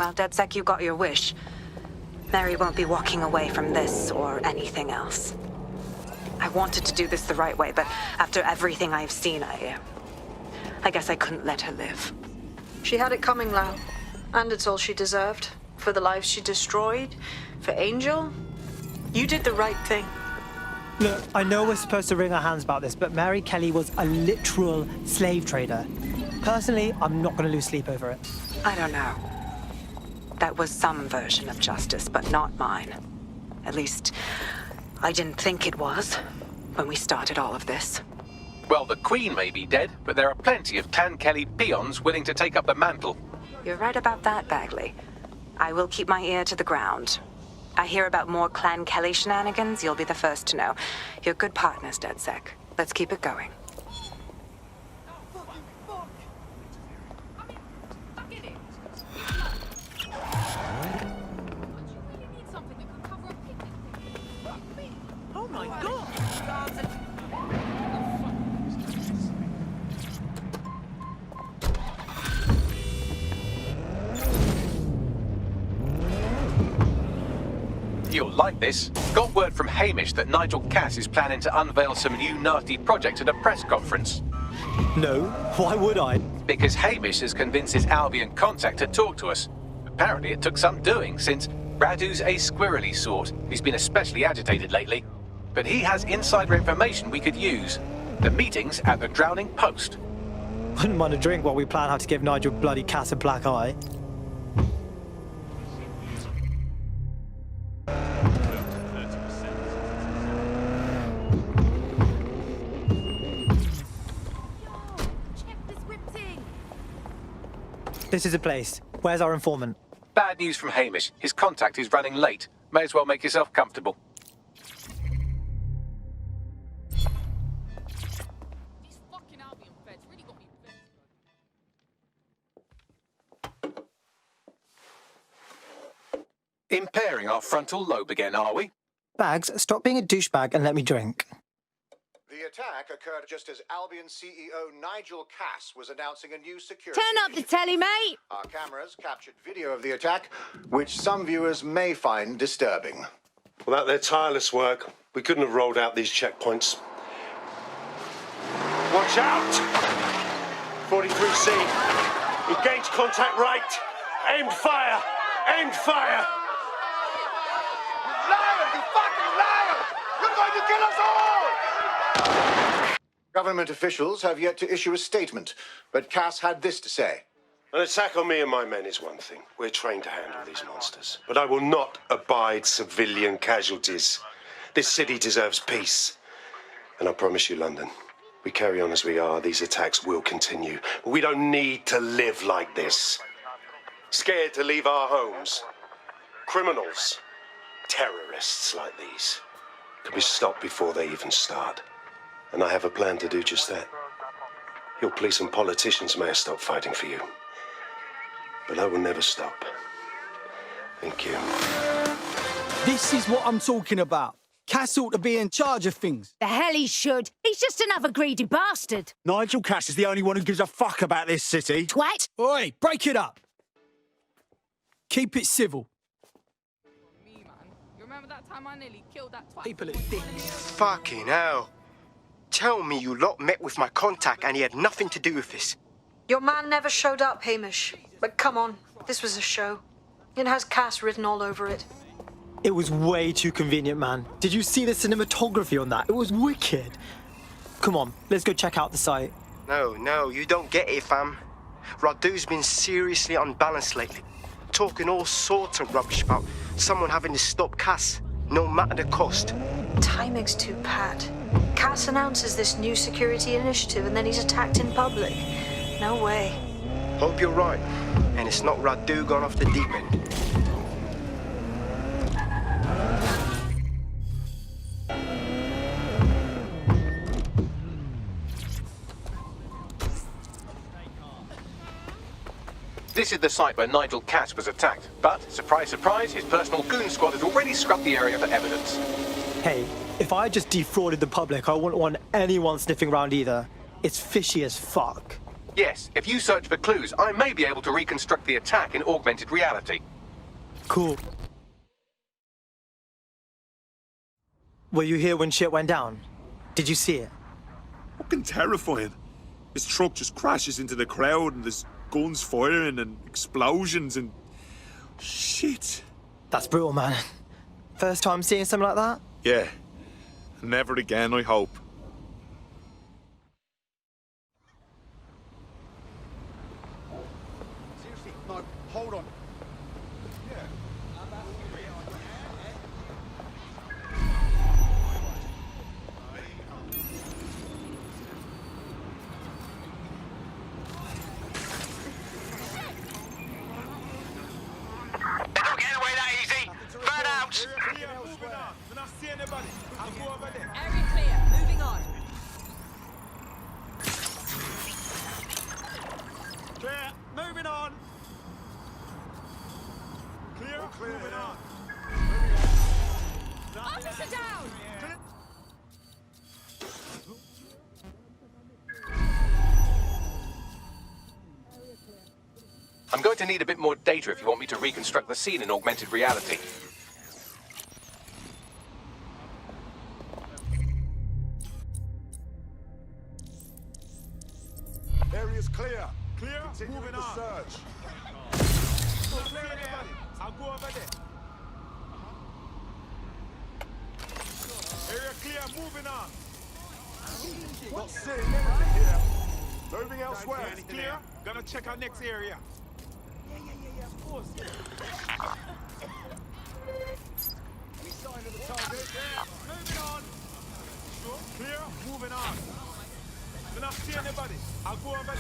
Well, DedSec, you got your wish. Mary won't be walking away from this or anything else. I wanted to do this the right way, but after everything I've seen, I guess I couldn't let her live. She had it coming, Lau. And it's all she deserved. For the lives she destroyed, for Angel. You did the right thing. Look, I know we're supposed to wring our hands about this, but Mary Kelley was a literal slave trader. Personally, I'm not going to lose sleep over it. I don't know. That was some version of justice, but not mine. At least, I didn't think it was when we started all of this. Well, the Queen may be dead, but there are plenty of Clan Kelley peons willing to take up the mantle. You're right about that, Bagley. I will keep my ear to the ground. I hear about more Clan Kelley shenanigans, you'll be the first to know. You're good partners, DedSec. Let's keep it going. Oh my God! You'll like this. Got word from Hamish that Nigel Cass is planning to unveil some new nasty project at a press conference. No, why would I? Because Hamish has convinced his Albion contact to talk to us. Apparently it took some doing, since Radu's a squirrely sort. He's been especially agitated lately. But he has insider information we could use. The meeting's at the Drowning Post. Wouldn't mind a drink while we plan how to give Nigel bloody Cass a black eye. This is a place. Where's our informant? Bad news from Hamish. His contact is running late. May as well make yourself comfortable. These fucking Albion feds really got me vexed. Impairing our frontal lobe again, are we? Bags, stop being a douchebag and let me drink. The attack occurred just as Albion CEO Nigel Cass was announcing a new security... Turn up the telly, mate! Our cameras captured video of the attack, which some viewers may find disturbing. Without their tireless work, we couldn't have rolled out these checkpoints. Watch out! 43C. Engage contact right. Aimed fire. Aimed fire. Liar! You fucking liar! You're going to kill us all! Government officials have yet to issue a statement, but Cass had this to say. An attack on me and my men is one thing. We're trained to handle these monsters. But I will not abide civilian casualties. This city deserves peace. And I promise you, London, we carry on as we are, these attacks will continue. But we don't need to live like this. Scared to leave our homes. Criminals, terrorists like these, can be stopped before they even start. And I have a plan to do just that. Your police and politicians may have stopped fighting for you. But I will never stop. Thank you. This is what I'm talking about. Cass ought to be in charge of things. The hell he should. He's just another greedy bastard. Nigel Cass is the only one who gives a fuck about this city. Twat. Oi, break it up. Keep it civil. Me, man. You remember that time I nearly killed that twat? People are dicks. Fucking hell. Tell me you lot met with my contact and he had nothing to do with this. Your man never showed up, Hamish. But come on, this was a show. It has Cass written all over it. It was way too convenient, man. Did you see the cinematography on that? It was wicked. Come on, let's go check out the site. No, you don't get it, fam. Radu's been seriously unbalanced lately. Talking all sorts of rubbish about someone having to stop Cass, no matter the cost. Timing's too pat. Cass announces this new security initiative and then he's attacked in public. No way. Hope you're right, and it's not Radu gone off the deep end. This is the site where Nigel Cass was attacked. But, surprise, surprise, his personal goon squad has already scrubbed the area for evidence. Hey, if I just defrauded the public, I wouldn't want anyone sniffing around either. It's fishy as fuck. Yes, if you search for clues, I may be able to reconstruct the attack in augmented reality. Cool. Were you here when shit went down? Did you see it? Fucking terrifying. His truck just crashes into the crowd and there's guns firing and explosions and... shit. That's brutal, man. First time seeing something like that? Yeah. Never again, I hope. Seriously, no, hold on. They're not getting away that easy. Burn out. We're not seeing anybody. I'll go over there. Area clear. Moving on. Clear. Moving on. Clear. Moving on. Officer down! I'm going to need a bit more data if you want me to reconstruct the scene in augmented reality. Area's clear. Clear. Moving on. Search. I'll go over there. Area clear. Moving on. Not seeing anything here. Moving elsewhere. It's clear. Gonna check our next area. Yeah, of course. We signed the target. Yeah. Moving on. Clear. Moving on. Do not see anybody. I'll go over there.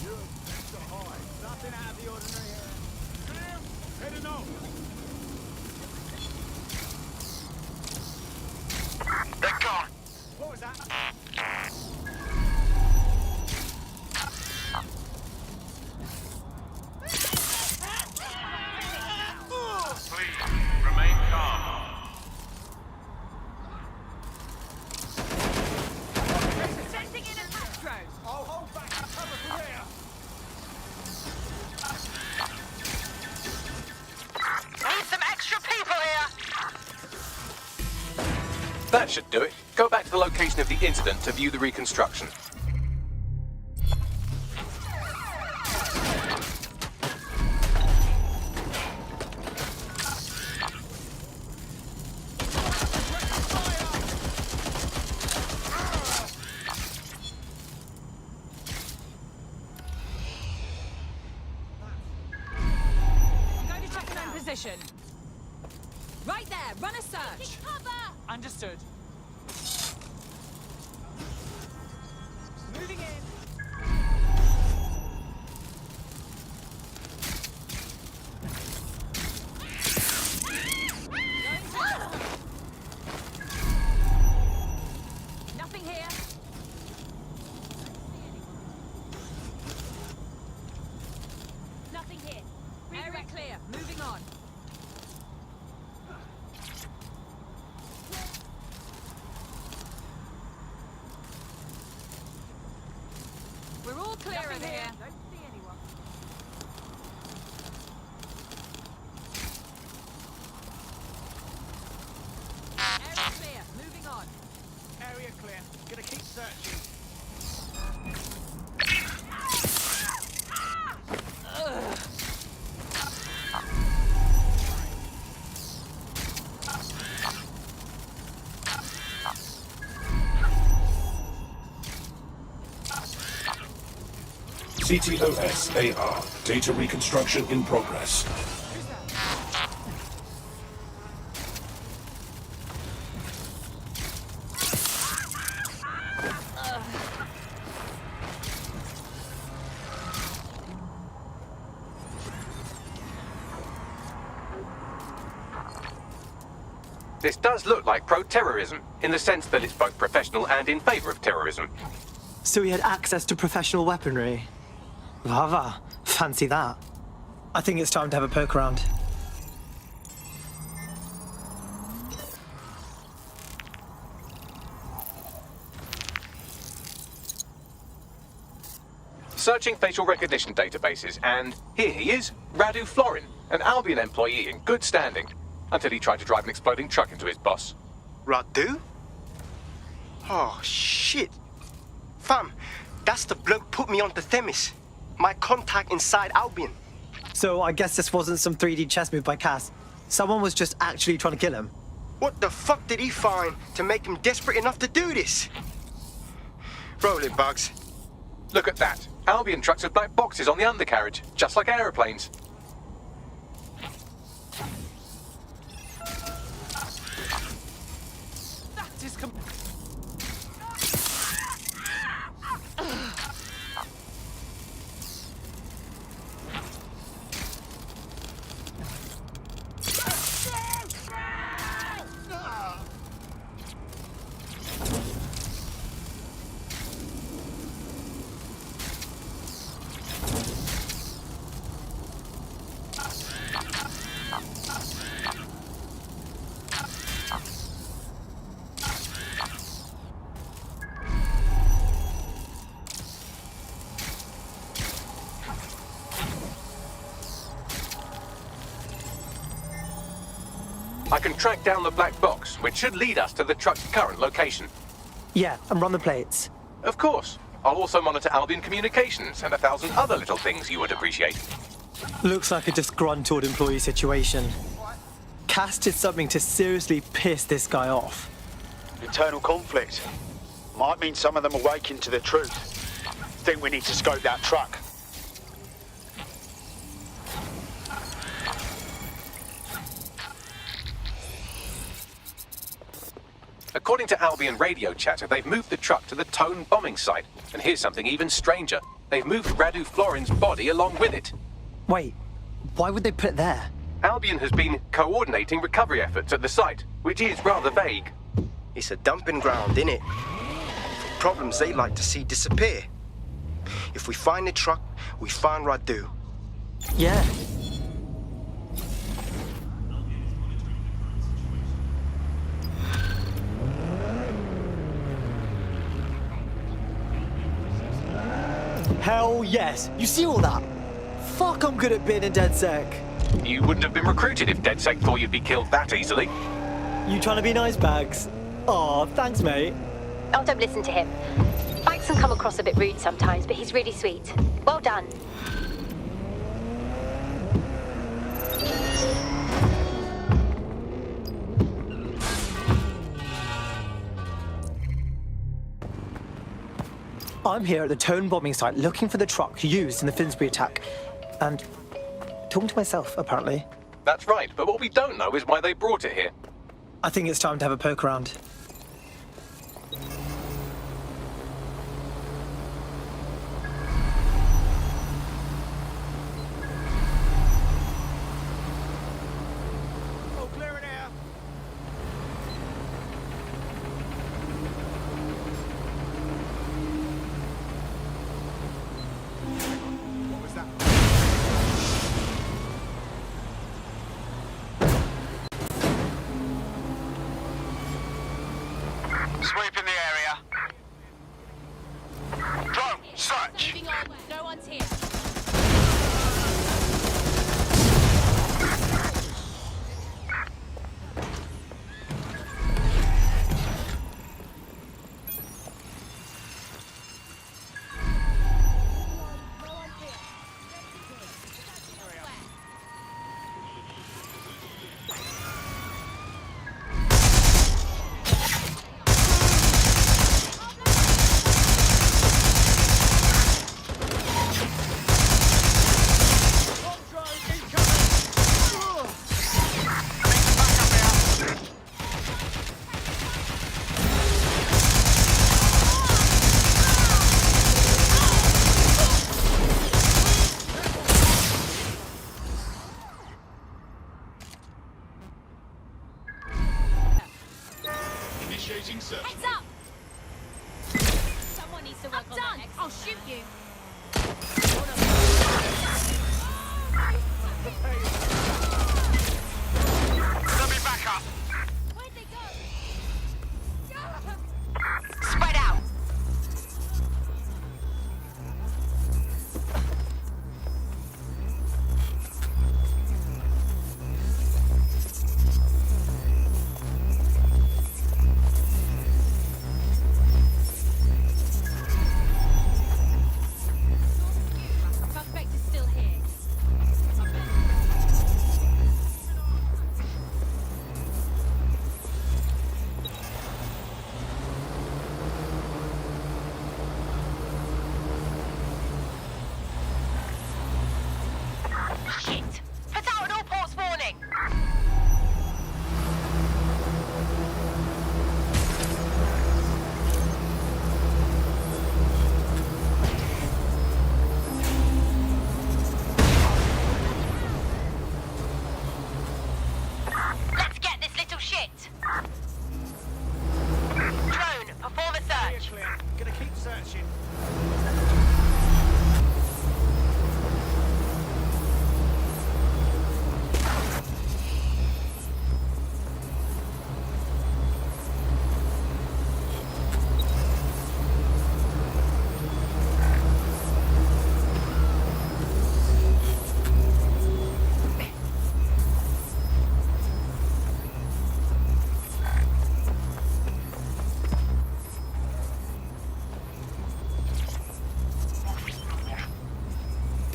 You're so high. Nothing out of the ordinary here. Clear. Heading on. They're gone. What was that? Please, remain calm. Sending in a pack drone. I'll hold back and cover for there. Need some extra people here. That should do it. Go back to the location of the incident to view the reconstruction. I'm going to check an own position. Right there. Run a search. Understood. Moving in. Nothing here. Nothing here. Area clear. Moving on. We're all clear in here. Don't see anyone. Area clear. Moving on. Area clear. Gonna keep searching. CTOS AR. Data reconstruction in progress. This does look like pro-terrorism, in the sense that it's both professional and in favor of terrorism. So he had access to professional weaponry. Vava, fancy that. I think it's time to have a poke around. searching facial recognition databases, and here he is, Radu Florin, an Albion employee in good standing, until he tried to drive an exploding truck into his boss. Radu? Oh, shit. Fam, that's the bloke put me onto Themis. My contact inside Albion. So I guess this wasn't some 3D chess move by Cass. Someone was just actually trying to kill him. What the fuck did he find to make him desperate enough to do this? Roll it, Bugs. Look at that. Albion trucks with black boxes on the undercarriage, just like aeroplanes. That is I can track down the black box, which should lead us to the truck's current location. Yeah, and run the plates. Of course. I'll also monitor Albion communications and 1,000 other little things you would appreciate. Looks like a disgruntled employee situation. Cass did something to seriously piss this guy off. Internal conflict. Might mean some of them awaken to the truth. Think we need to scope that truck. According to Albion radio chatter, they've moved the truck to the Tone bombing site. And here's something even stranger. They've moved Radu Florin's body along with it. Wait, why would they put it there? Albion has been coordinating recovery efforts at the site, which is rather vague. It's a dumping ground, innit? Problems they like to see disappear. If we find the truck, we find Radu. Yeah. Hell yes. You see all that? Fuck, I'm good at being in DedSec. You wouldn't have been recruited if DedSec thought you'd be killed that easily. You trying to be nice, Bags? Aw, thanks, mate. Oh, don't listen to him. Bags can come across a bit rude sometimes, but he's really sweet. Well done. I'm here at the Tone bombing site looking for the truck used in the Finsbury attack. And talking to myself, apparently. That's right, but what we don't know is why they brought it here. I think it's time to have a poke around. Oh, clear it here. What was that? Sweeping the area. Drone, search. moving on. No one's here.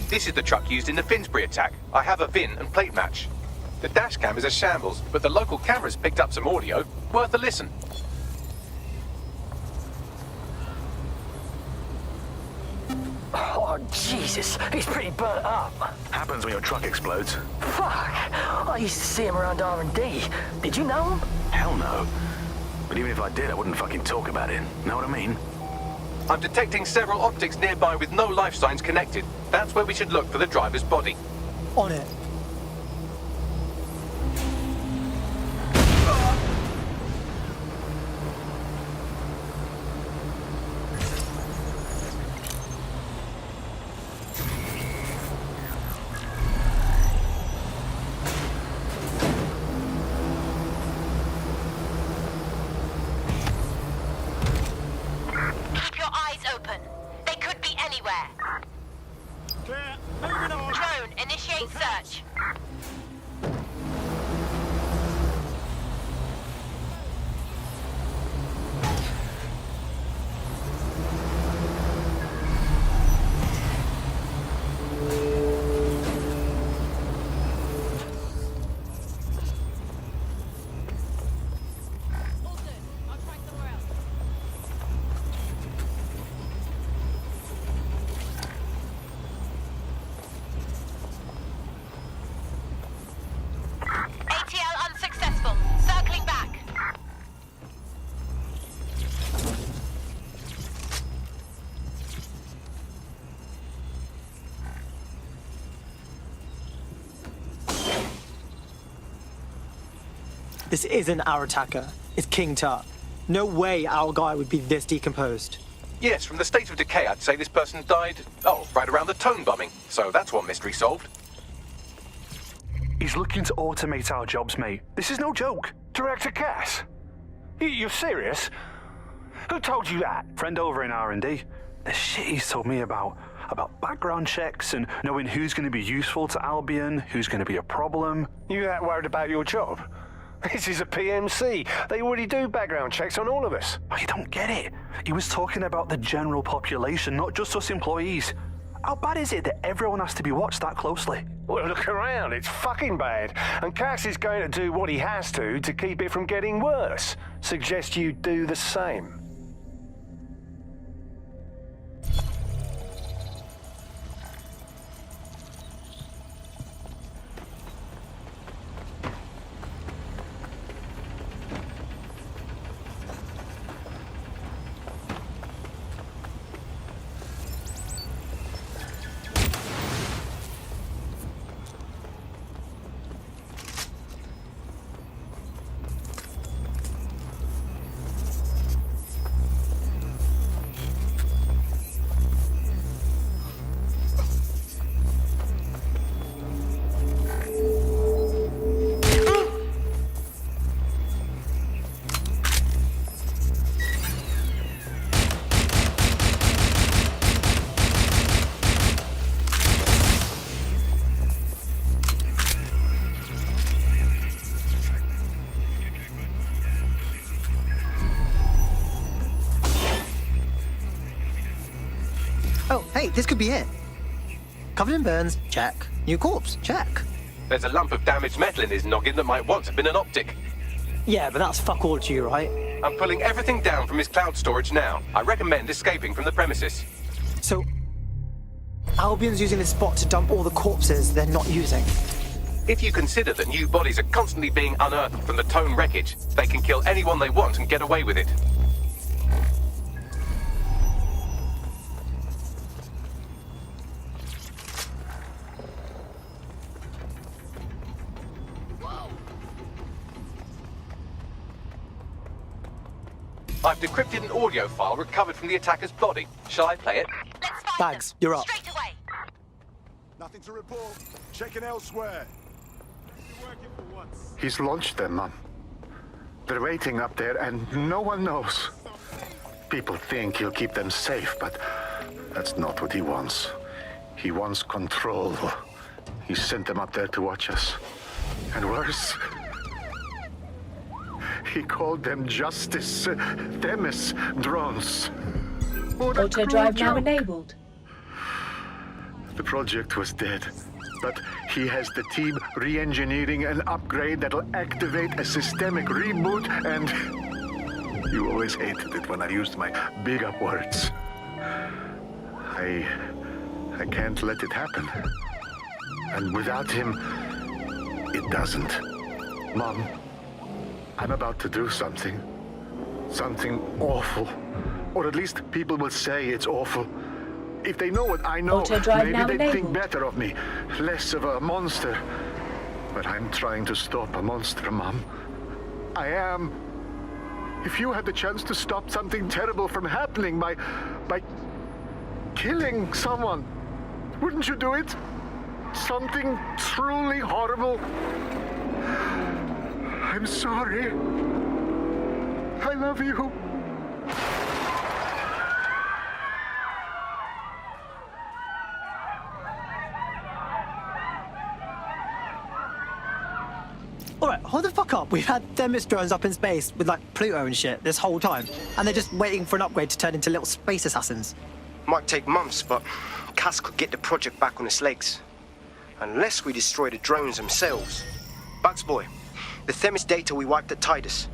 This is the truck used in the Finsbury attack. I have a VIN and plate match. The dash cam is a shambles, but the local cameras picked up some audio. Worth a listen. Oh, Jesus, he's pretty burnt up. Happens when your truck explodes. Fuck, I used to see him around R&D. Did you know him? Hell no. But even if I did, I wouldn't fucking talk about it. Know what I mean? I'm detecting several optics nearby with no life signs connected. That's where we should look for the driver's body. On it. This isn't our attacker. It's King Tut. No way our guy would be this decomposed. Yes, from the state of decay, I'd say this person died, right around the tone bombing. So that's one mystery solved. He's looking to automate our jobs, mate. This is no joke. Director Cass? You're serious? Who told you that? Friend over in R&D. The shit he's told me about background checks and knowing who's going to be useful to Albion, who's going to be a problem. You that worried about your job? This is a PMC. They already do background checks on all of us. Oh, you don't get it. He was talking about the general population, not just us employees. How bad is it that everyone has to be watched that closely? Well, look around. It's fucking bad. And Cass is going to do what he has to keep it from getting worse. Suggest you do the same. Oh, hey, this could be it. Covered in burns, check. New corpse, check. There's a lump of damaged metal in his noggin that might once have been an optic. Yeah, but that's fuck all to you, right? I'm pulling everything down from his cloud storage now. I recommend escaping from the premises. So, Albion's using this spot to dump all the corpses they're not using. If you consider that new bodies are constantly being unearthed from the Tone wreckage, they can kill anyone they want and get away with it. I've decrypted an audio file recovered from the attacker's body. Shall I play it? Let's find Bags, you're up. Straight away. Nothing to report. Checking elsewhere. He's launched them, man. They're waiting up there and no one knows. People think he'll keep them safe, but that's not what he wants. He wants control. He sent them up there to watch us. And worse, he called them Justice Themis drones. Auto drive now enabled. The project was dead. But he has the team re-engineering an upgrade that'll activate a systemic reboot and... You always hated it when I used my big-up words. I can't let it happen. And without him, it doesn't. Mom, I'm about to do something. Something awful. Or at least people will say it's awful. If they know what I know, maybe they'd think better of me. Less of a monster. But I'm trying to stop a monster, Mom. I am. If you had the chance to stop something terrible from happening by killing someone, wouldn't you do it? Something truly horrible. I'm sorry. I love you. Alright, hold the fuck up. We've had Themis drones up in space with like Pluto and shit this whole time. And they're just waiting for an upgrade to turn into little space assassins. Might take months, but Cass could get the project back on its legs. Unless we destroy the drones themselves. Bugs boy, the Themis data we wiped at Titus.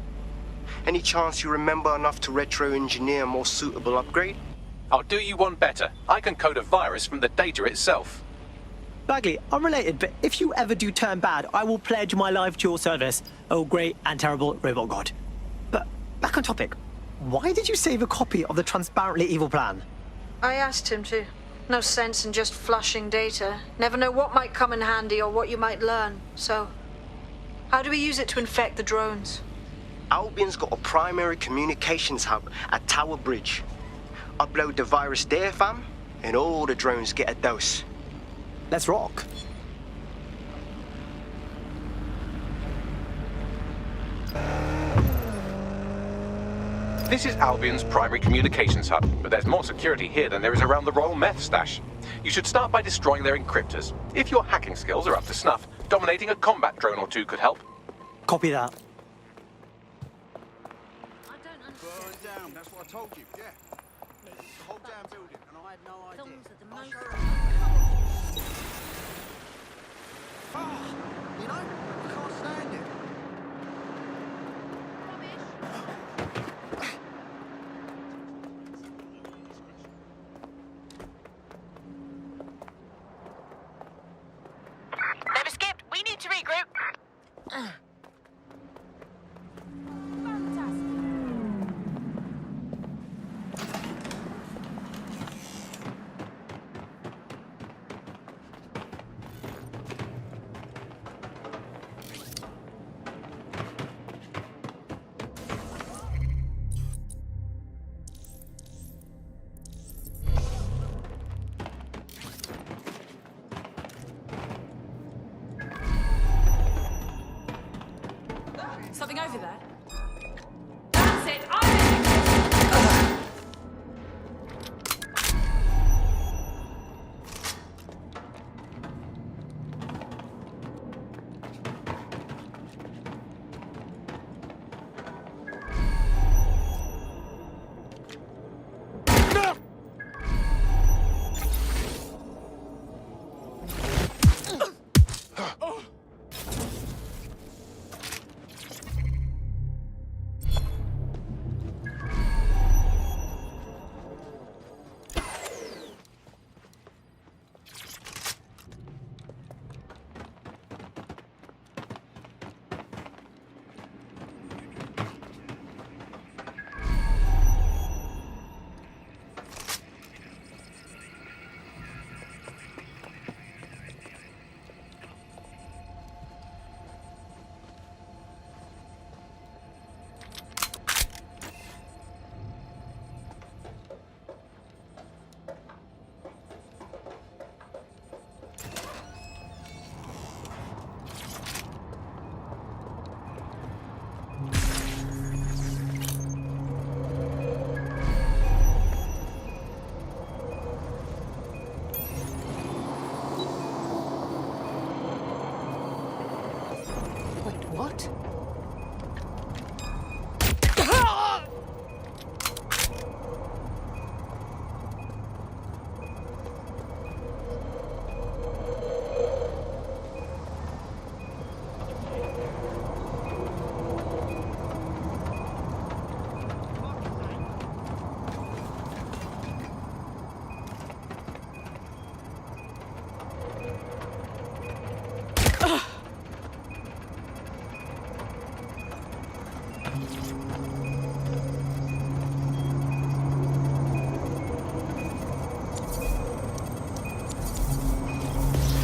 Any chance you remember enough to retro-engineer a more suitable upgrade? I'll do you one better. I can code a virus from the data itself. Bagley, unrelated, but if you ever do turn bad, I will pledge my life to your service. Oh, great and terrible robot god. But back on topic, why did you save a copy of the transparently evil plan? I asked him to. No sense in just flushing data. Never know what might come in handy or what you might learn. So, how do we use it to infect the drones? Albion's got a primary communications hub at Tower Bridge. Upload the virus there, fam, and all the drones get a dose. Let's rock. This is Albion's primary communications hub, but there's more security here than there is around the Royal Meth stash. You should start by destroying their encryptors. If your hacking skills are up to snuff, dominating a combat drone or two could help. Copy that. Burn down, that's what I told you, yeah. The whole damn building, and I had no idea. You know, I can't stand it. They've escaped. We need to regroup.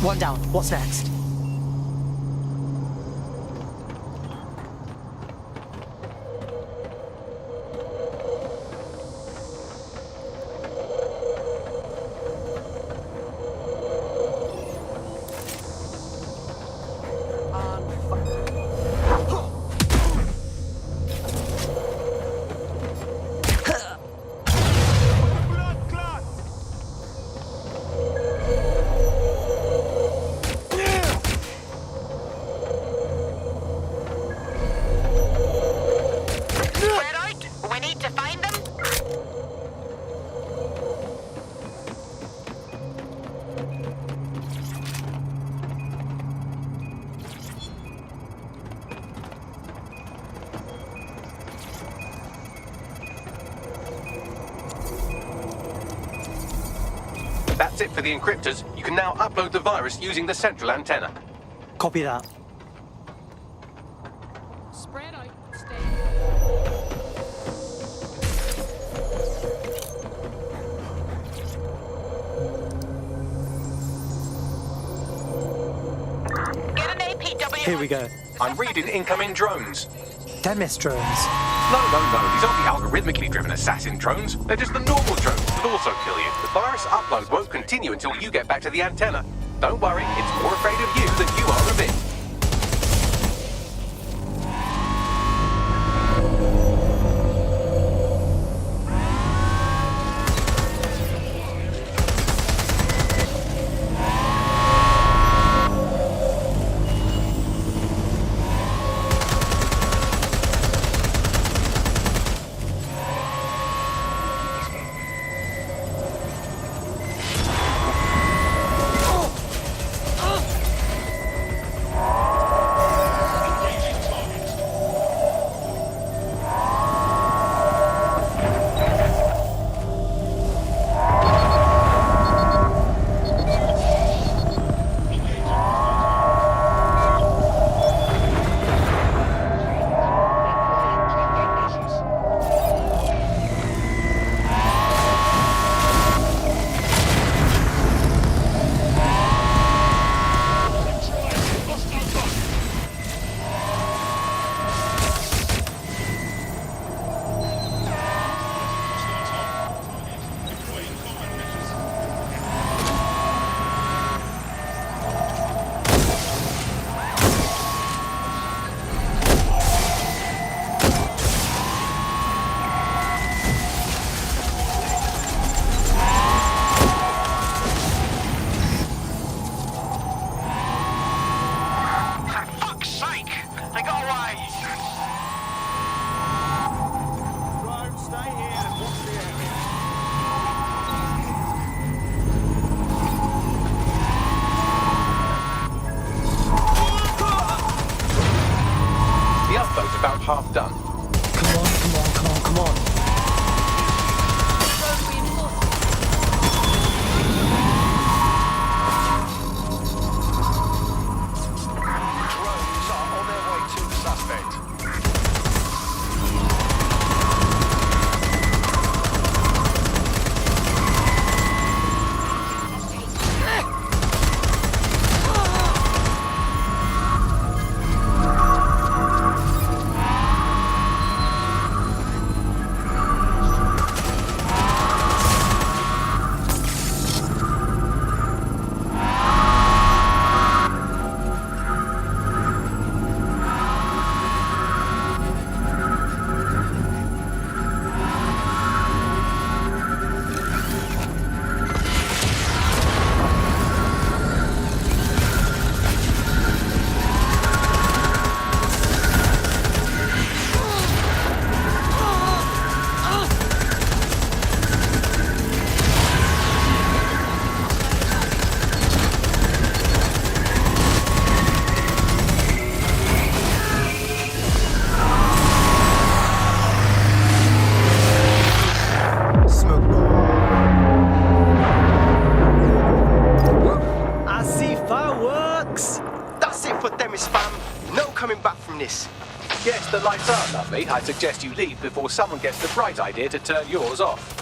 One down. What's next? That's it for the encryptors. You can now upload the virus using the central antenna. Copy that. Spread out. Stay. Get an APW. Here we go. I'm reading incoming drones. Demis drones. No. These aren't the algorithmically driven assassin drones. They're just the normal drones that also kill you. The virus upload won't continue until you get back to the antenna. Don't worry, it's more afraid of you than you are of it. About half done. Come on. Drones are on their way to the suspect. Yes, the lights are lovely. I suggest you leave before someone gets the bright idea to turn yours off.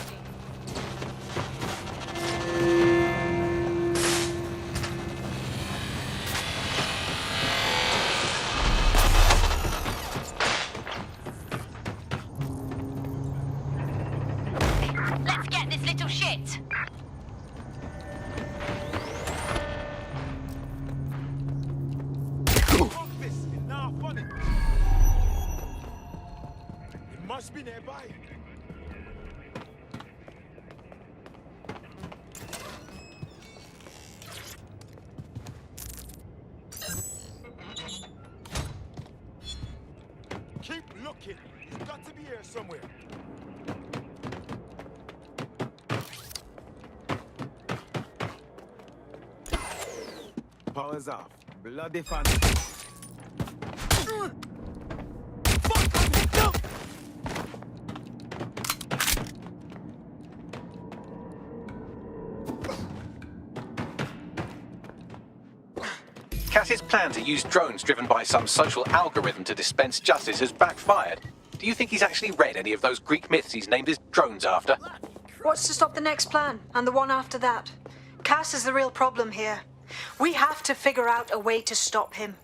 be nearby. Keep looking. He's got to be here somewhere. Power's off. Bloody fancy. Cass's plan to use drones driven by some social algorithm to dispense justice has backfired. Do you think he's actually read any of those Greek myths he's named his drones after? What's to stop the next plan, and the one after that? Cass is the real problem here. We have to figure out a way to stop him.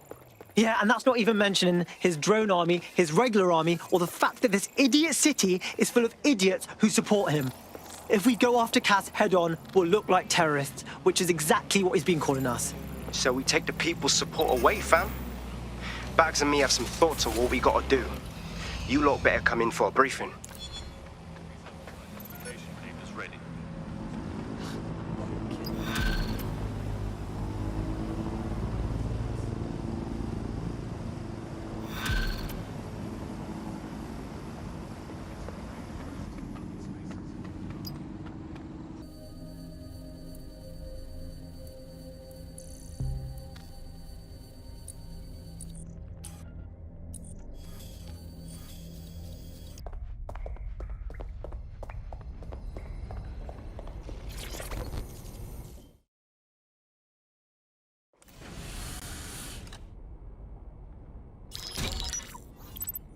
Yeah, and that's not even mentioning his drone army, his regular army, or the fact that this idiot city is full of idiots who support him. If we go after Cass head-on, we'll look like terrorists, which is exactly what he's been calling us. So we take the people's support away, fam? Bags and me have some thoughts on what we gotta do. You lot better come in for a briefing.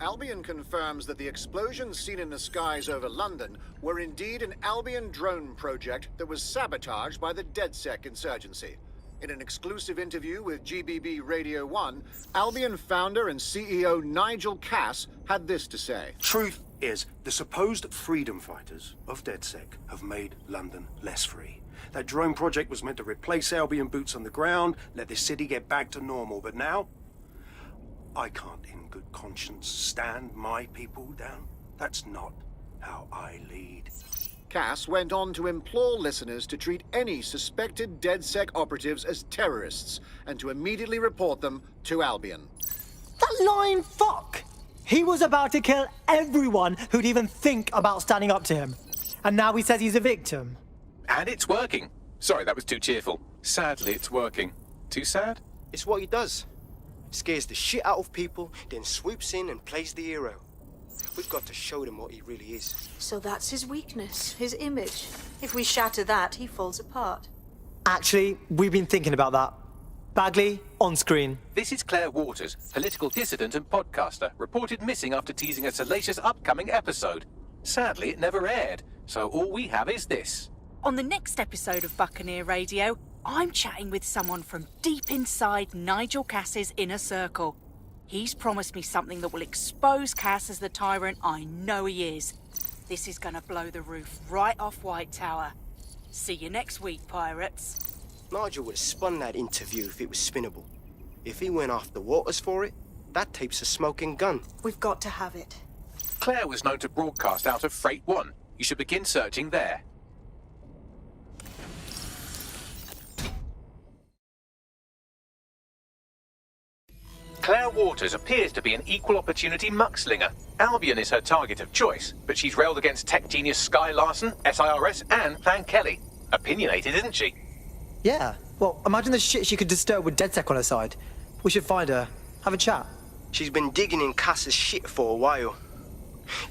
Albion confirms that the explosions seen in the skies over London were indeed an Albion drone project that was sabotaged by the DedSec insurgency. In an exclusive interview with GBB Radio 1, Albion founder and CEO Nigel Cass had this to say. Truth is, the supposed freedom fighters of DedSec have made London less free. That drone project was meant to replace Albion boots on the ground, let the city get back to normal, but now I can't in good conscience stand my people down. That's not how I lead. Cass went on to implore listeners to treat any suspected DedSec operatives as terrorists and to immediately report them to Albion. That lying fuck! He was about to kill everyone who'd even think about standing up to him. And now he says he's a victim. And it's working. Sorry, that was too cheerful. Sadly, it's working. Too sad? It's what he does. Scares the shit out of people, then swoops in and plays the hero. We've got to show them what he really is. So that's his weakness, his image. If we shatter that, he falls apart. Actually, we've been thinking about that. Bagley, on screen. This is Claire Waters, political dissident and podcaster, reported missing after teasing a salacious upcoming episode. Sadly, it never aired, so all we have is this. On the next episode of Buccaneer Radio, I'm chatting with someone from deep inside Nigel Cass's inner circle. He's promised me something that will expose Cass as the tyrant I know he is. This is gonna blow the roof right off White Tower. See you next week, pirates. Nigel would have spun that interview if it was spinnable. If he went after Waters for it, that tape's a smoking gun. We've got to have it. Claire was known to broadcast out of Freight 1. You should begin searching there. Claire Waters appears to be an equal opportunity muckslinger. Albion is her target of choice, but she's railed against tech genius Sky Larson, SIRS, and Plan Kelley. Opinionated, isn't she? Yeah. Well, imagine the shit she could disturb with DedSec on her side. We should find her. Have a chat. She's been digging in Cass's shit for a while.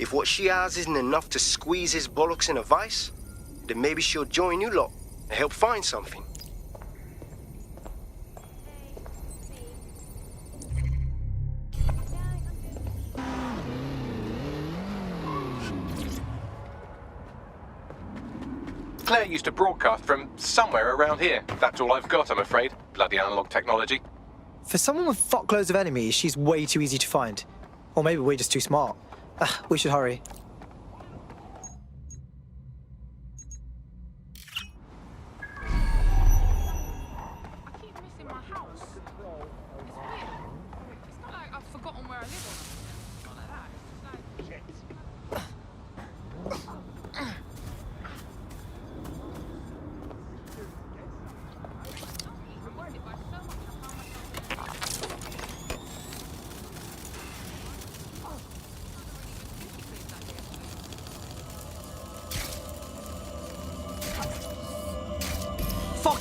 If what she has isn't enough to squeeze his bollocks in a vice, then maybe she'll join you lot and help find something. Claire used to broadcast from somewhere around here. That's all I've got, I'm afraid. Bloody analog technology. For someone with fuckloads of enemies, she's way too easy to find. Or maybe we're just too smart. We should hurry.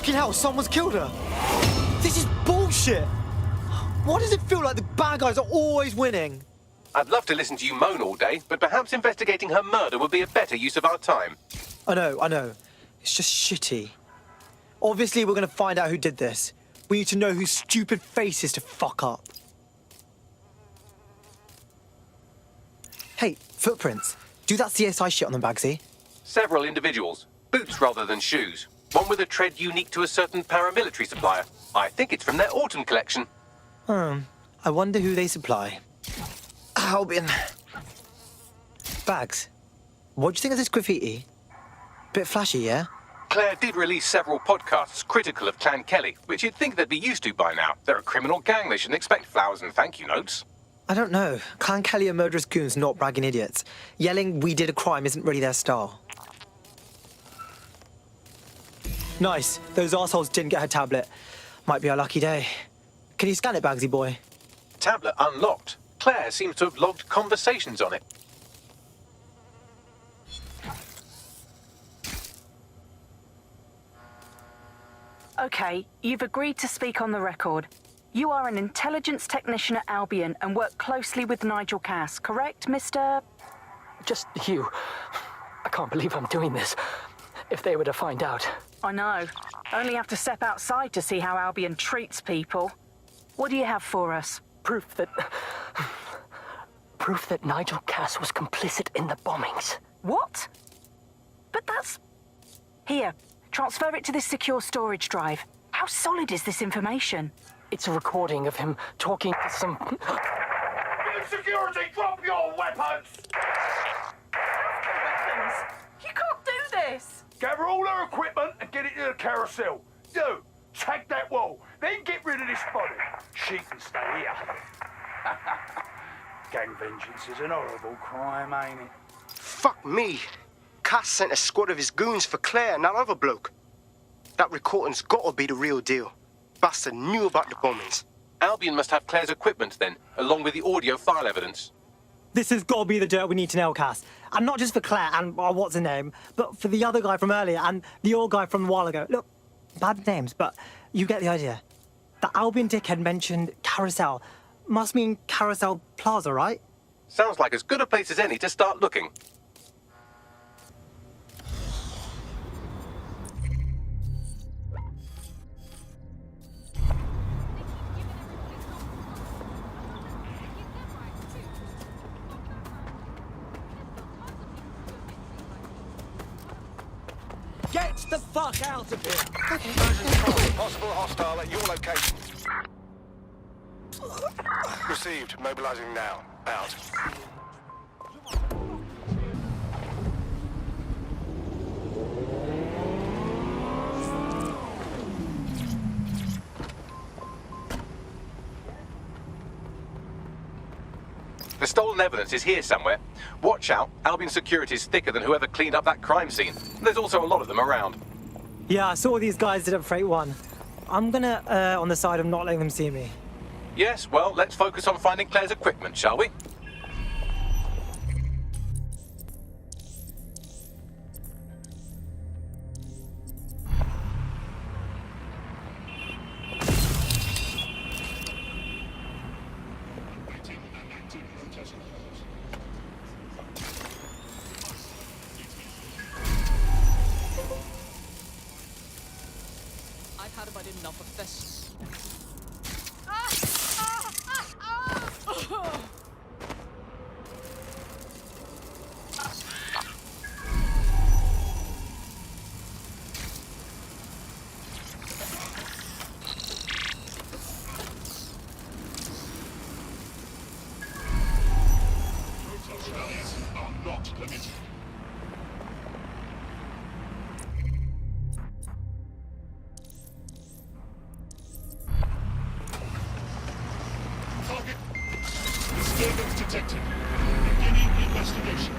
Fucking hell, someone's killed her. This is bullshit. Why does it feel like the bad guys are always winning? I'd love to listen to you moan all day, but perhaps investigating her murder would be a better use of our time. I know. It's just shitty. Obviously, we're gonna find out who did this. We need to know whose stupid face is to fuck up. Hey, footprints. Do that CSI shit on them, Bagsy. Several individuals. Boots rather than shoes. One with a tread unique to a certain paramilitary supplier. I think it's from their autumn collection. I wonder who they supply. Albion. Bags, what do you think of this graffiti? Bit flashy, yeah? Claire did release several podcasts critical of Clan Kelley, which you'd think they'd be used to by now. They're a criminal gang. They shouldn't expect flowers and thank you notes. I don't know. Clan Kelley are murderous goons, not bragging idiots. Yelling we did a crime isn't really their style. Nice. Those arseholes didn't get her tablet. Might be our lucky day. Can you scan it, Bagsy boy? Tablet unlocked. Claire seems to have logged conversations on it. Okay, you've agreed to speak on the record. You are an intelligence technician at Albion and work closely with Nigel Cass, correct, Mr...? Just you. I can't believe I'm doing this. If they were to find out. I know. Only have to step outside to see how Albion treats people. What do you have for us? Proof that Nigel Cass was complicit in the bombings. What? But that's... Here, transfer it to this secure storage drive. How solid is this information? It's a recording of him talking to some... Security, drop your weapons! You can't do this! Gather all her equipment and get it to the carousel. Do. Tag that wall. Then get rid of this body. She can stay here. Gang vengeance is an horrible crime, ain't it? Fuck me. Cass sent a squad of his goons for Claire and that other bloke. That recording's gotta be the real deal. Bastard knew about the bombings. Albion must have Claire's equipment then, along with the audio file evidence. This has got to be the dirt we need to nail, Cass. And not just for Claire and what's her name, but for the other guy from earlier and the old guy from a while ago. Look, bad names, but you get the idea. The Albion dickhead mentioned Carousel. Must mean Carousel Plaza, right? Sounds like as good a place as any to start looking. Get the fuck out of here! Possible hostile at your location. Received. Mobilizing now. Out. The stolen evidence is here somewhere. Watch out, Albion security is thicker than whoever cleaned up that crime scene. There's also a lot of them around. Yeah, I saw these guys did at Freight 1. I'm gonna on the side of not letting them see me. Yes, well, let's focus on finding Claire's equipment, shall we? I've had about enough of this. Disturbance detected. Beginning investigation.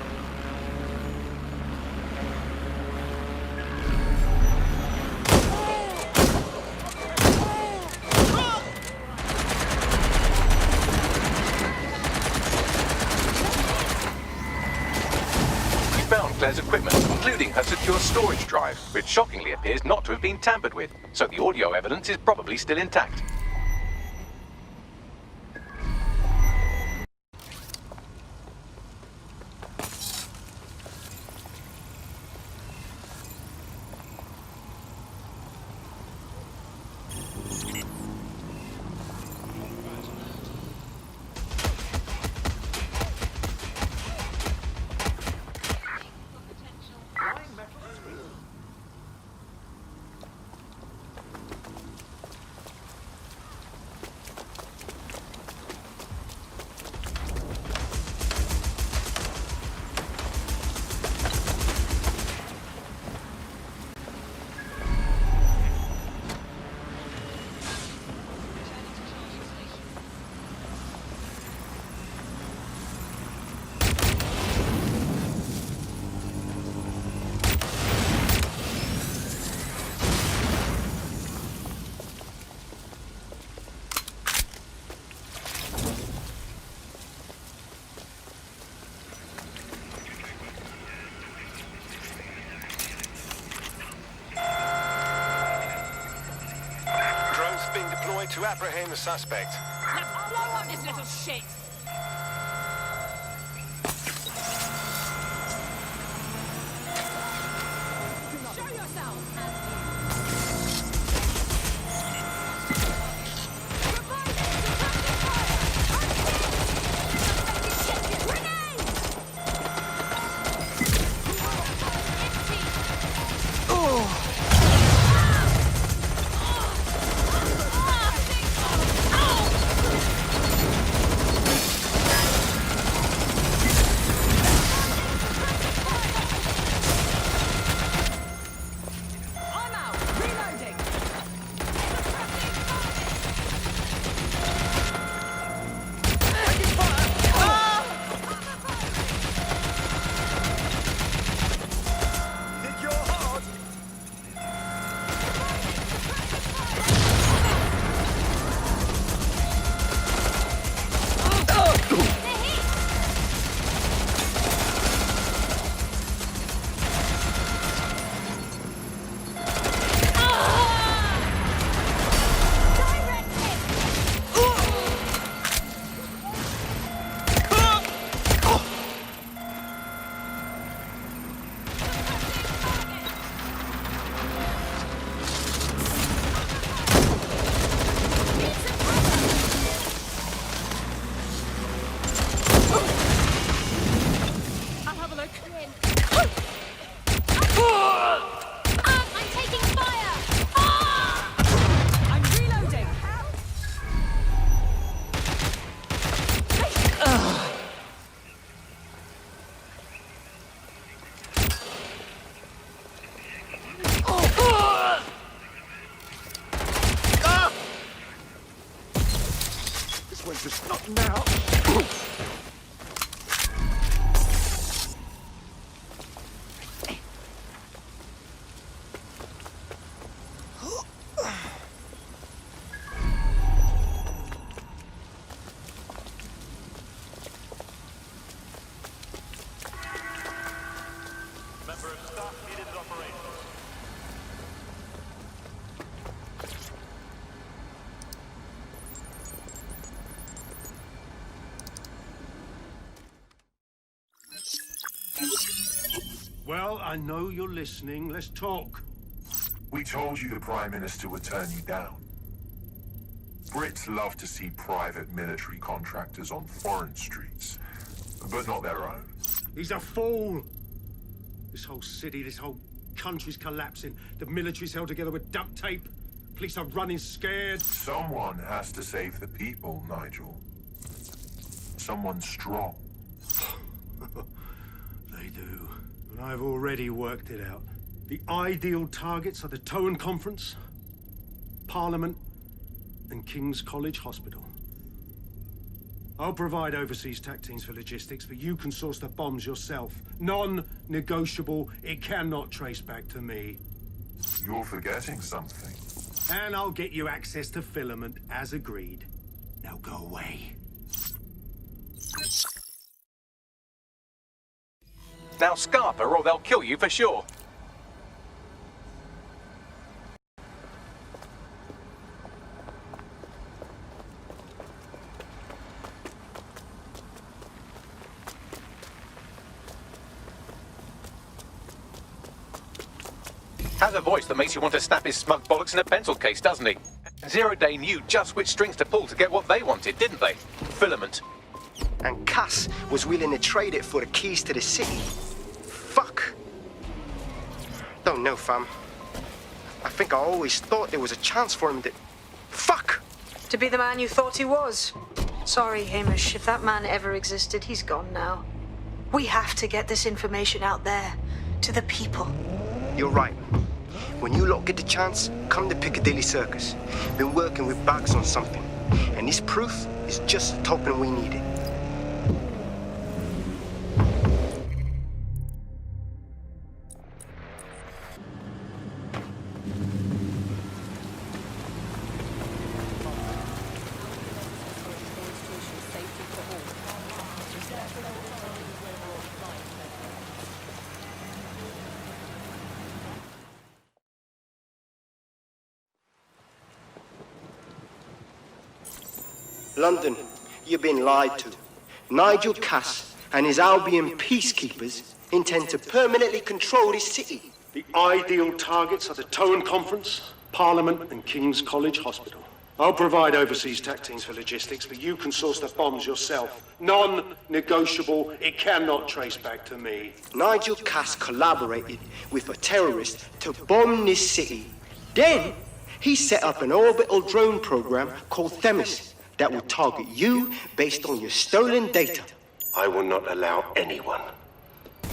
We found Claire's equipment. including her secure storage drive, which shockingly appears not to have been tampered with, so the audio evidence is probably still intact. To apprehend the suspect. Let's blow up this little shit! Show yourself! Just not now. Member of staff needed in operations. Well, I know you're listening. Let's talk. We told you the Prime Minister would turn you down. Brits love to see private military contractors on foreign streets, but not their own. He's a fool. This whole city, this whole country's collapsing. The military's held together with duct tape. Police are running scared. Someone has to save the people, Nigel. Someone strong. They do. And I've already worked it out. The ideal targets are the Towan Conference, Parliament, and King's College Hospital. I'll provide overseas tac teams for logistics, but you can source the bombs yourself. Non-negotiable. It cannot trace back to me. You're forgetting something. And I'll get you access to filament, as agreed. Now go away. Now scarper or they'll kill you for sure. Has a voice that makes you want to snap his smug bollocks in a pencil case, doesn't he? Zero Day knew just which strings to pull to get what they wanted, didn't they? Filament. And Cass was willing to trade it for the keys to the city. Fuck. Don't know, fam. I think I always thought there was a chance for him to... Fuck! To be the man you thought he was. Sorry, Hamish. If that man ever existed, he's gone now. We have to get this information out there, to the people. You're right. When you lot get the chance, come to Piccadilly Circus. Been working with Bags on something. And this proof is just the token we needed. London, you've been lied to. Nigel Cass and his Albion peacekeepers intend to permanently control this city. The ideal targets are the Towan Conference, Parliament and King's College Hospital. I'll provide overseas tech teams for logistics, but you can source the bombs yourself. Non-negotiable, it cannot trace back to me. Nigel Cass collaborated with a terrorist to bomb this city. Then, he set up an orbital drone program called Themis that will target you based on your stolen data. I will not allow anyone,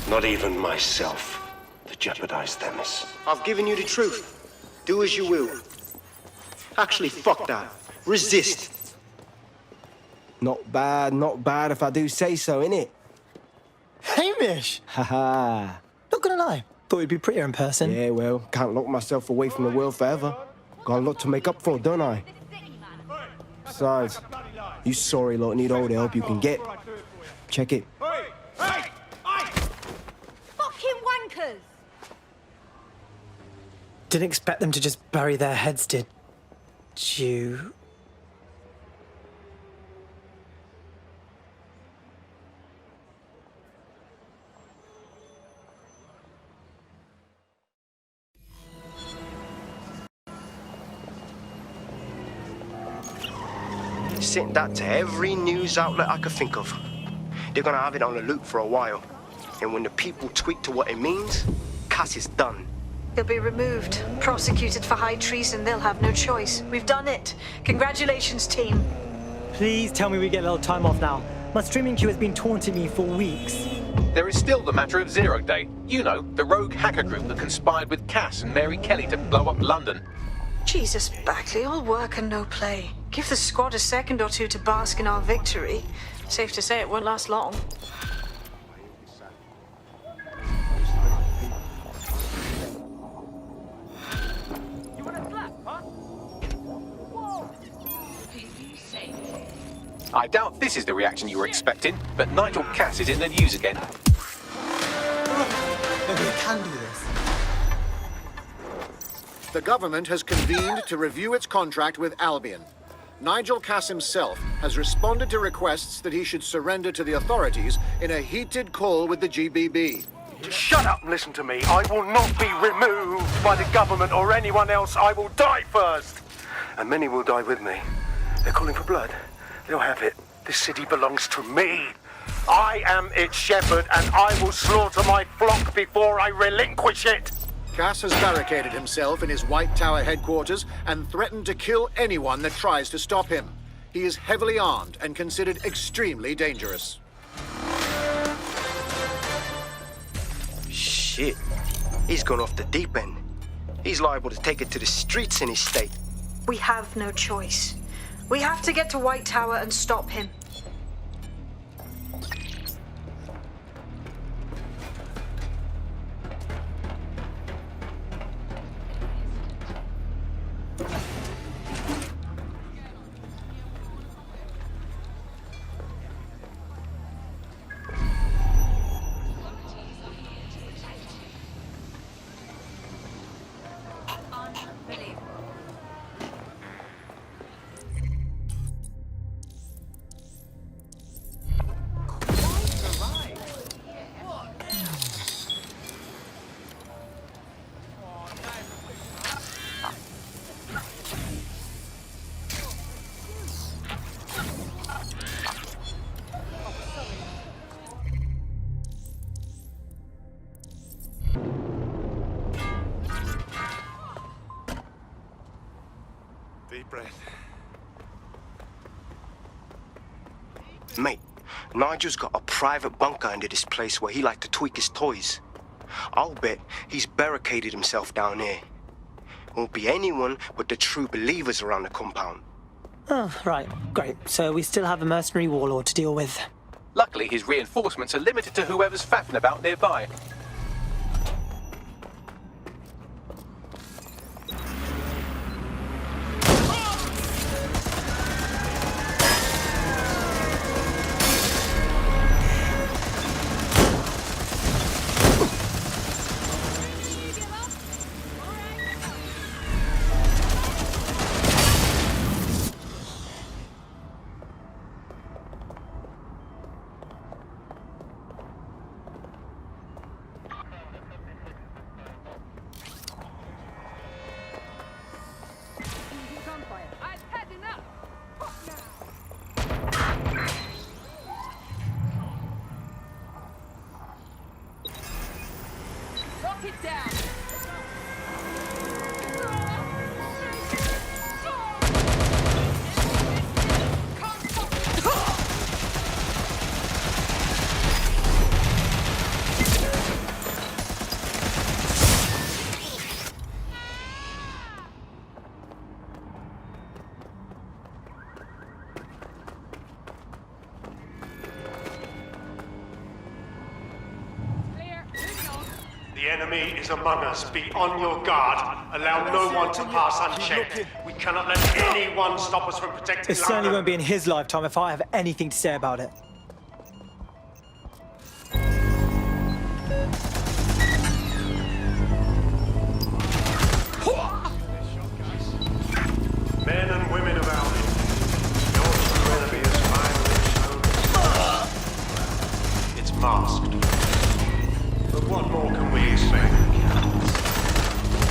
not even myself, to jeopardize Themis. I've given you the truth. Do as you will. Actually, fuck that. Resist. Not bad if I do say so, innit? Hamish! Haha. Not gonna lie, thought you'd be prettier in person. Yeah, well, can't lock myself away from the world forever. Got a lot to make up for, don't I? Besides, you sorry lot need all the help you can get. Check it. Fucking wankers! Didn't expect them to just bury their heads, did you? Sent that to every news outlet I could think of. They're gonna have it on the loop for a while. And when the people tweak to what it means, Cass is done. He'll be removed, prosecuted for high treason. They'll have no choice. We've done it. Congratulations, team. Please tell me we get a little time off now. My streaming queue has been taunting me for weeks. There is still the matter of Zero Day. You know, the rogue hacker group that conspired with Cass and Mary Kelley to blow up London. Jesus, Backley, all work and no play. Give the squad a second or two to bask in our victory. Safe to say it won't last long. I doubt this is the reaction you were expecting, but Nigel Cass is in the news again. Maybe we can do this. The government has convened to review its contract with Albion. Nigel Cass himself has responded to requests that he should surrender to the authorities in a heated call with the GBB. Just shut up and listen to me. I will not be removed by the government or anyone else. I will die first. And many will die with me. They're calling for blood. They'll have it. This city belongs to me. I am its shepherd, and I will slaughter my flock before I relinquish it. Cass has barricaded himself in his White Tower headquarters and threatened to kill anyone that tries to stop him. He is heavily armed and considered extremely dangerous. Shit. He's gone off the deep end. He's liable to take it to the streets in his state. We have no choice. We have to get to White Tower and stop him. Deep breath. Mate, Nigel's got a private bunker under this place where he liked to tweak his toys. I'll bet he's barricaded himself down here. Won't be anyone but the true believers around the compound. Oh, right. Great. So we still have a mercenary warlord to deal with. Luckily, his reinforcements are limited to whoever's faffing about nearby. The enemy is among us. Be on your guard. Allow no one to pass unchecked. We cannot let anyone stop us from protecting It certainly London. won't be in his lifetime if I have anything to say about it. Men and women of Albion, your true enemy is finally shown. It's masked. But what more can we expect?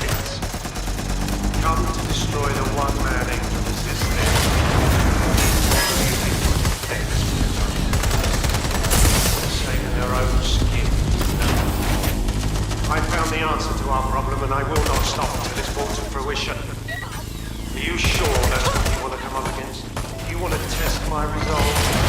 It's come to destroy the one man able to resist them. Saving their own skin. I found the answer to our problem, and I will not stop until it's brought to fruition. Are you sure that's what you want to come up against? You want to test my resolve?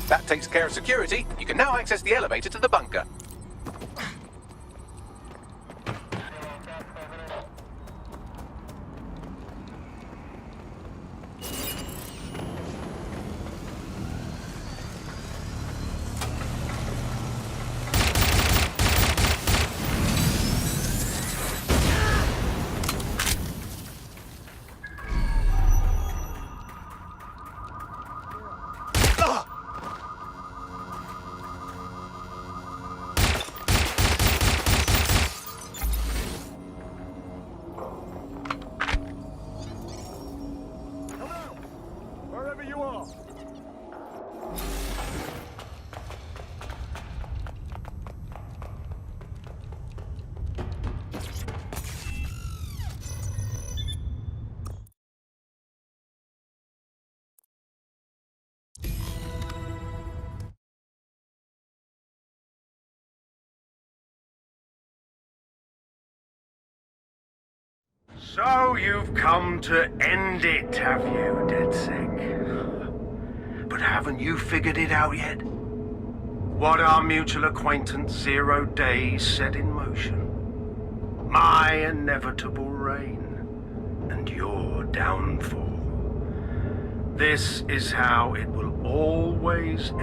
That takes care of security. You can now access the elevator to the bunker. Wherever you are. So you've come to end it, have you, DedSec? But haven't you figured it out yet? What our mutual acquaintance 0 Days set in motion? My inevitable reign and your downfall. This is how it will always end.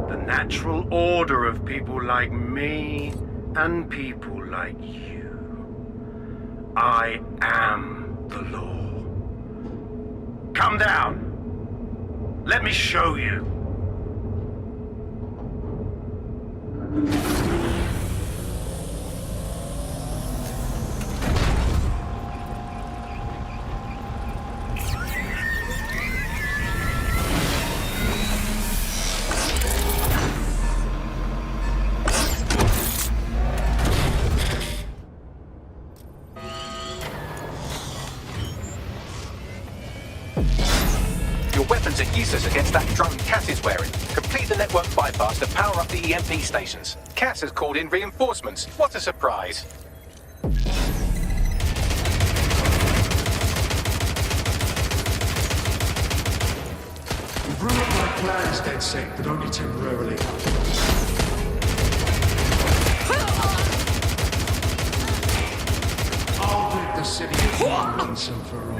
The natural order of people like me and people like you. I am the law. Come down. Let me show you. Your weapons are useless against that drone Cass is wearing. Complete the network bypass to power up the EMP stations. Cass has called in reinforcements. What a surprise. You've ruined my plans, DedSec, but only temporarily. I'll rid the city of you once and for all.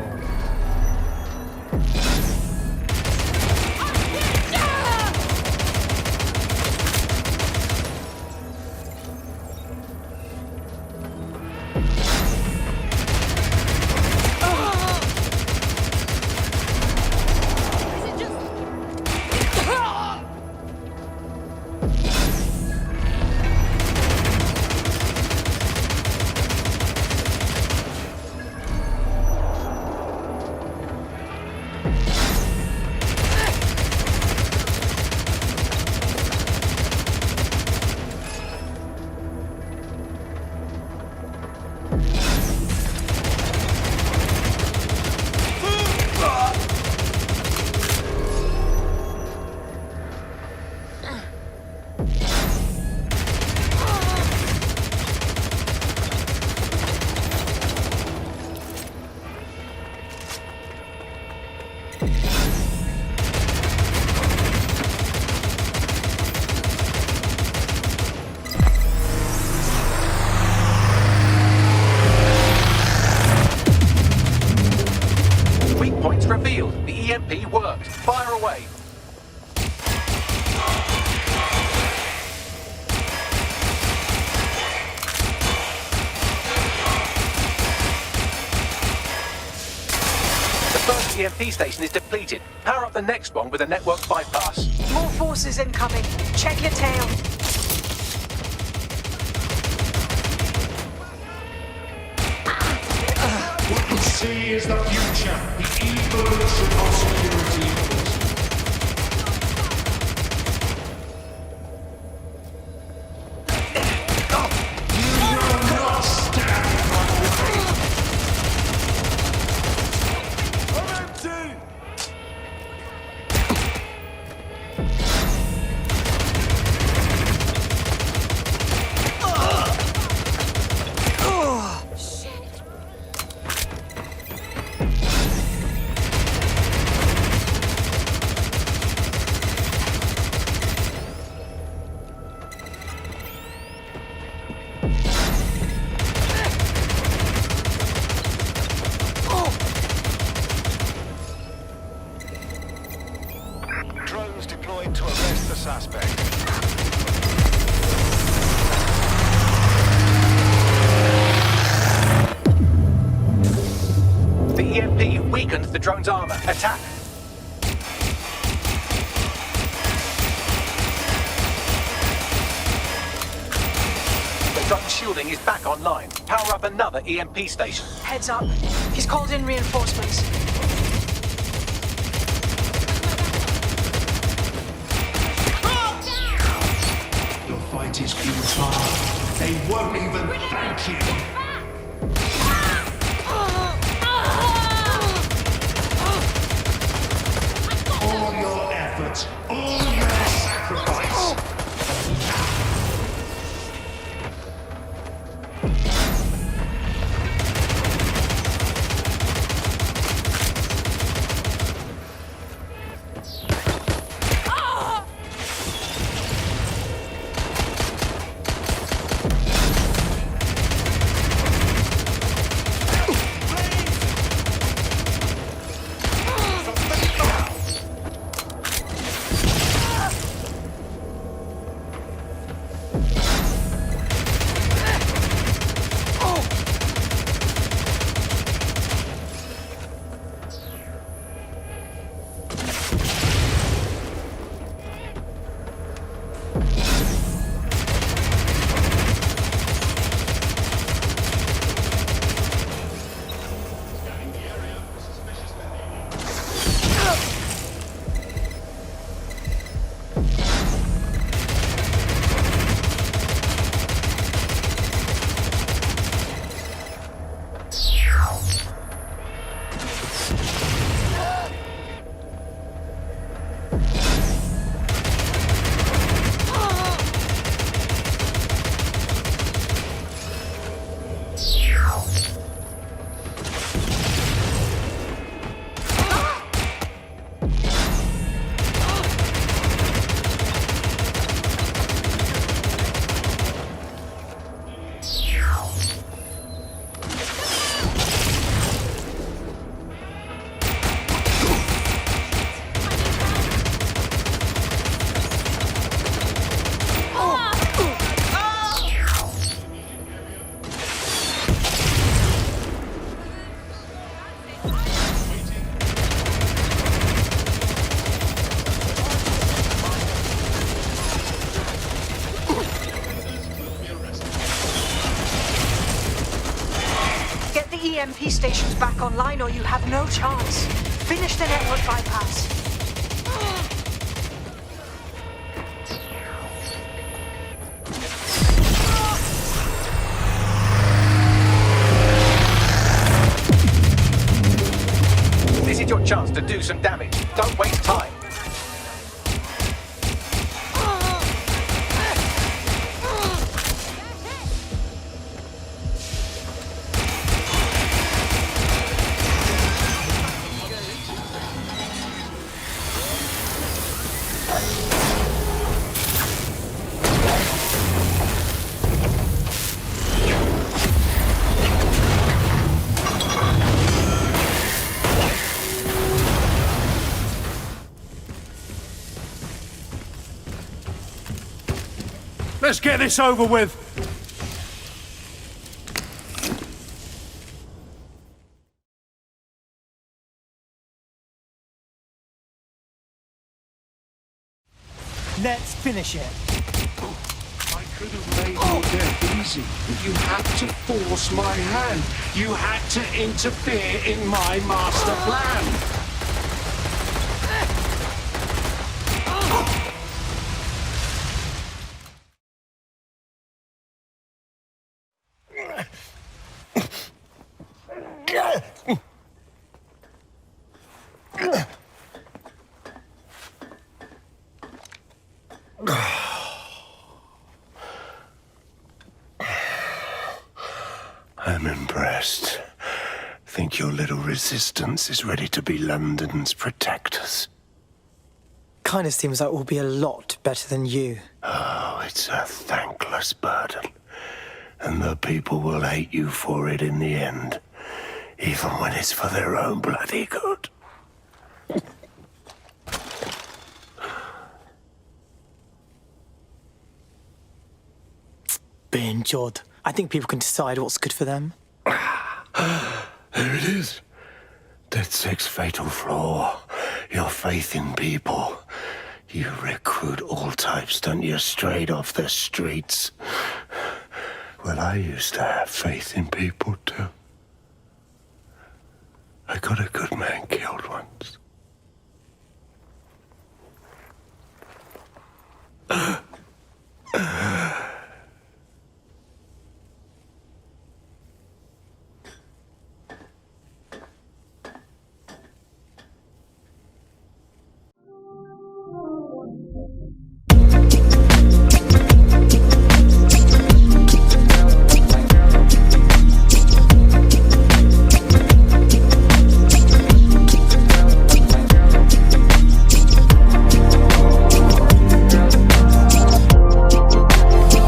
Revealed. The EMP worked. Fire away. The first EMP station is depleted. Power up the next one with a network bypass. More forces incoming. Check your tail. What you see is the future, the evolution of security. You will not stand my way. I'm empty! Drones deployed to arrest the suspect. The EMP weakened the drone's armor. Attack. The drone's shielding is back online. Power up another EMP station. Heads up. He's called in reinforcements. Your fight is futile. They won't even thank you. All your efforts, all your sacrifice. EMP stations back online or you have no chance. Finish the network bypass. This is your chance to do some damage. Don't waste time. Let's get this over with. Let's finish it. I could have made your death easy, but you had to force my hand. You had to interfere in my master plan. I'm impressed. Think your little resistance is ready to be London's protectors? Kind of seems like we'll be a lot better than you. Oh, it's a thankless burden. And the people will hate you for it in the end. Even when it's for their own bloody good. Being Jod, I think people can decide what's good for them. There it is. DedSec's fatal flaw. Your faith in people. You recruit all types, don't you, straight off the streets. Well, I used to have faith in people, too. I gotta